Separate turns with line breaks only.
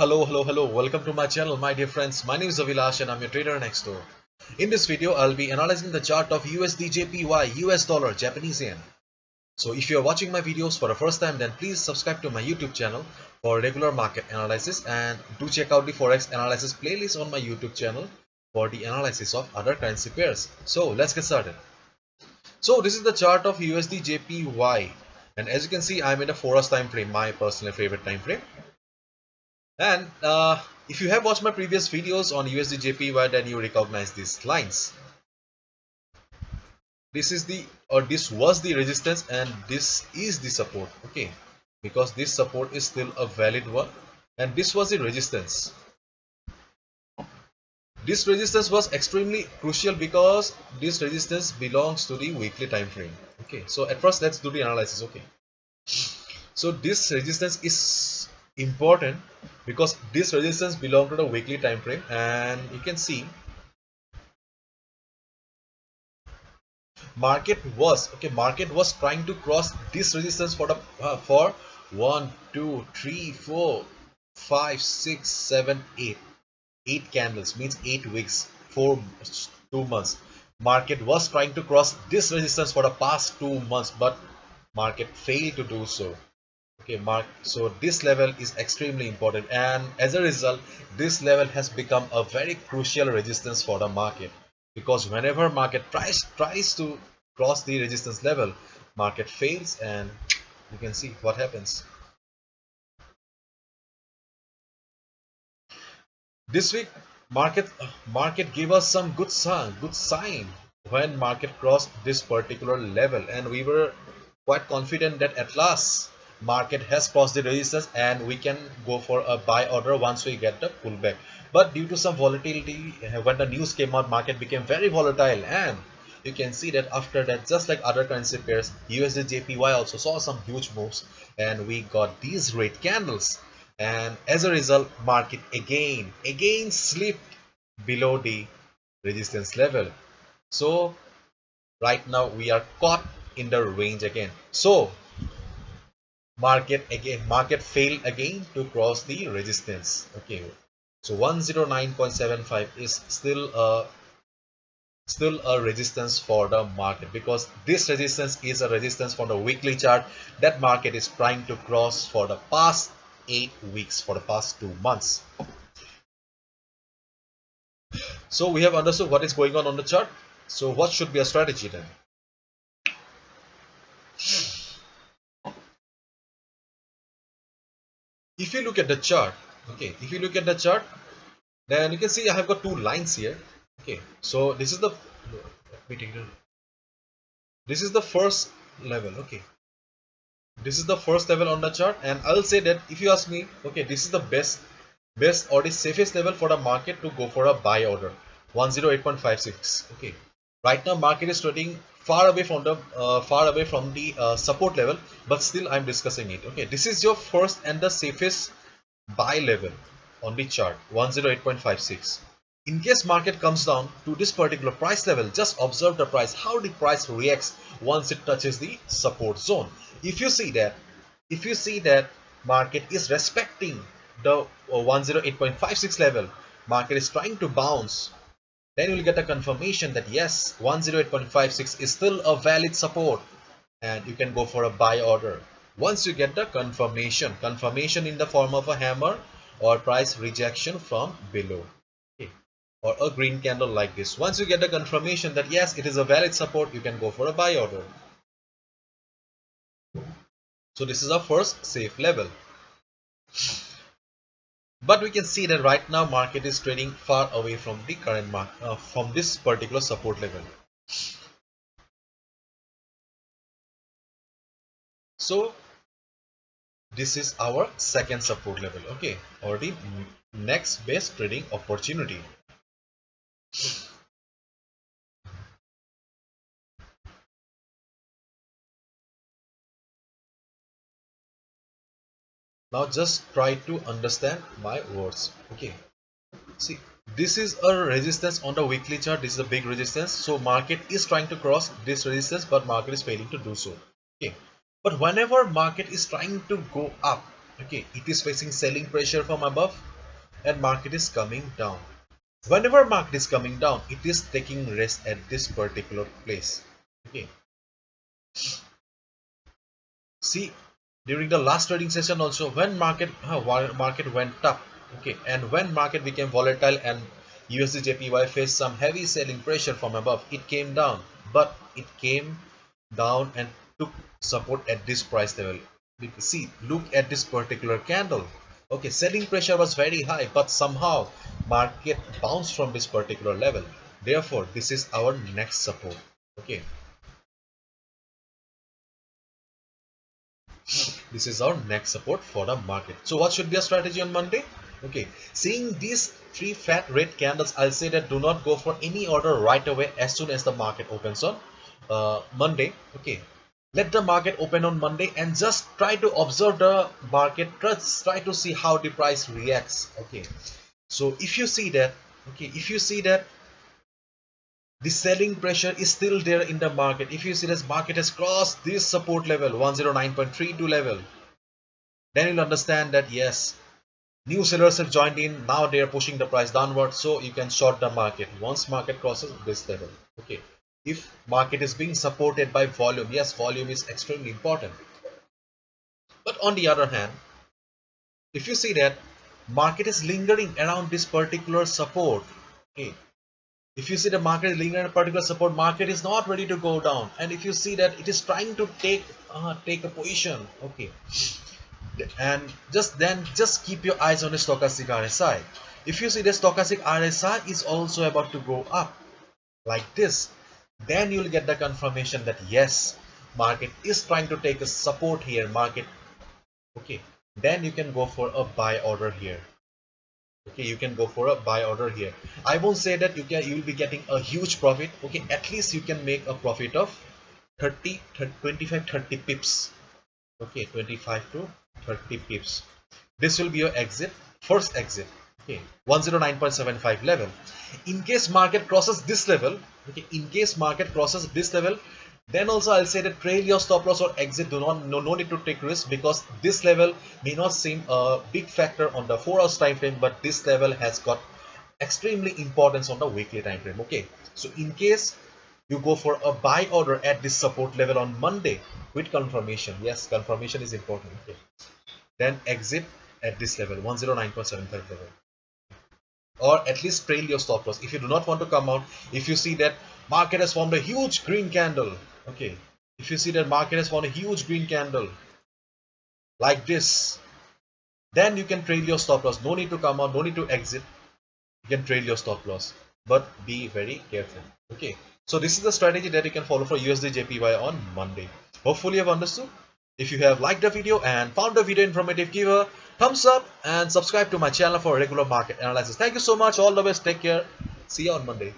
Hello. Welcome to my channel, my dear friends. My name is Avilash and I'm your trader next door. In this video, I'll be analyzing the chart of USD JPY, US dollar, Japanese yen. So if you're watching my videos for the first time, then please subscribe to my YouTube channel for regular market analysis, and do check out the Forex analysis playlist on my YouTube channel for the analysis of other currency pairs. So let's get started. So this is the chart of USD JPY, and as you can see, I'm in the 4 hours time frame, my personal favorite time frame. And if you have watched my previous videos on USD JPY, then you recognize these lines. This was the resistance and this is the support. Okay, because this support is still a valid one, and this was the resistance. This resistance was extremely crucial because this resistance belongs to the weekly time frame. Okay, so at first let's do the analysis. Okay, so this resistance is important because this resistance belongs to the weekly time frame, and you can see market was trying to cross this resistance for the for 1 2 3 4 5 6 7 8 candles, means 8 weeks, 2 months. Market was trying to cross this resistance for the past 2 months, but market failed to do so. Okay, so this level is extremely important, and as a result this level has become a very crucial resistance for the market, because whenever market tries to cross the resistance level, market fails, and you can see what happens. This week market gave us some good sign when market crossed this particular level, and we were quite confident that at last market has crossed the resistance and we can go for a buy order once we get the pullback. But due to some volatility, when the news came out, market became very volatile, and you can see that after that, just like other currency pairs, USD JPY also saw some huge moves, and we got these red candles, and as a result market again slipped below the resistance level. So right now we are caught in the range again. So market failed again to cross the resistance. Okay, so 109.75 is still a resistance for the market, because this resistance is a resistance for the weekly chart that market is trying to cross for the past 8 weeks, for the past 2 months. So we have understood what is going on the chart. So what should be a strategy then? If you look at the chart, okay, if you look at the chart, then you can see I have got two lines here. Okay, so this is the this is the first level. Okay, this is the first level on the chart, and I'll say that if you ask me, okay, this is the best or the safest level for the market to go for a buy order, 108.56. okay, right now market is trading far away from the support level, but still I'm discussing it. Okay, this is your first and the safest buy level on the chart, 108.56. In case market comes down to this particular price level, just observe the price, how the price reacts once it touches the support zone. If you see that market is respecting the 108.56 level, market is trying to bounce, then you will get a confirmation that yes, 108.56 is still a valid support, and you can go for a buy order. Once you get the confirmation in the form of a hammer or price rejection from below, okay, or a green candle like this, once you get the confirmation that yes, it is a valid support, you can go for a buy order. So this is our first safe level. But we can see that right now market is trading far away from the current market, from this particular support level. So this is our second support level, okay, or the next best trading opportunity. Now just try to understand my words. Okay, see, this is a resistance on the weekly chart. This is a big resistance, so market is trying to cross this resistance, but market is failing to do so. Okay, but whenever market is trying to go up, okay, it is facing selling pressure from above, and market is coming down. Whenever market is coming down, it is taking rest at this particular place. Okay. See, during the last trading session also, when market went up, okay, and when market became volatile and USD JPY faced some heavy selling pressure from above, it came down, but it came down and took support at this price level. See, look at this particular candle. Okay, selling pressure was very high, but somehow market bounced from this particular level. Therefore, this is our next support. Okay, this is our next support for the market. So what should be a strategy on Monday? Okay, seeing these three fat red candles, I'll say that do not go for any order right away as soon as the market opens on Monday. Okay, let the market open on Monday and just try to observe the market. Try to see how the price reacts. Okay, so if you see that, okay, if you see that the selling pressure is still there in the market, if you see this market has crossed this support level 109.32 level, then you'll understand that yes, new sellers have joined in. Now they are pushing the price downward, so you can short the market once market crosses this level. Okay, if market is being supported by volume, yes, volume is extremely important. But on the other hand, if you see that market is lingering around this particular support, okay, if you see the market is lingering at a particular support, market is not ready to go down, and if you see that it is trying to take a position, okay, and just keep your eyes on the stochastic RSI. If you see the stochastic RSI is also about to go up like this, then you'll get the confirmation that yes, market is trying to take a support here, market. Okay, then you can go for a buy order here. Okay, you can go for a buy order here. I won't say that you will be getting a huge profit. Okay, at least you can make a profit of 25 30 pips. Okay, 25 to 30 pips. This will be your exit, first exit. Okay, 109.75 level. In case market crosses this level, okay, in case market crosses this level, then also I'll say that trail your stop loss or exit. Do not, no need to take risk, because this level may not seem a big factor on the 4 hours time frame, but this level has got extremely importance on the weekly time frame. Okay, so in case you go for a buy order at this support level on Monday with confirmation, yes, confirmation is important. Okay, then exit at this level 109.75 level, or at least trail your stop loss. If you do not want to come out, if you see that market has formed a huge green candle, okay, if you see that market has formed a huge green candle like this, then you can trail your stop loss. No need to come out, no need to exit. You can trail your stop loss, but be very careful. Okay, so this is the strategy that you can follow for USD JPY on Monday. Hopefully you have understood. If you have liked the video and found the video informative, give a thumbs up and subscribe to my channel for regular market analysis. Thank you so much. All the best. Take care. See you on Monday.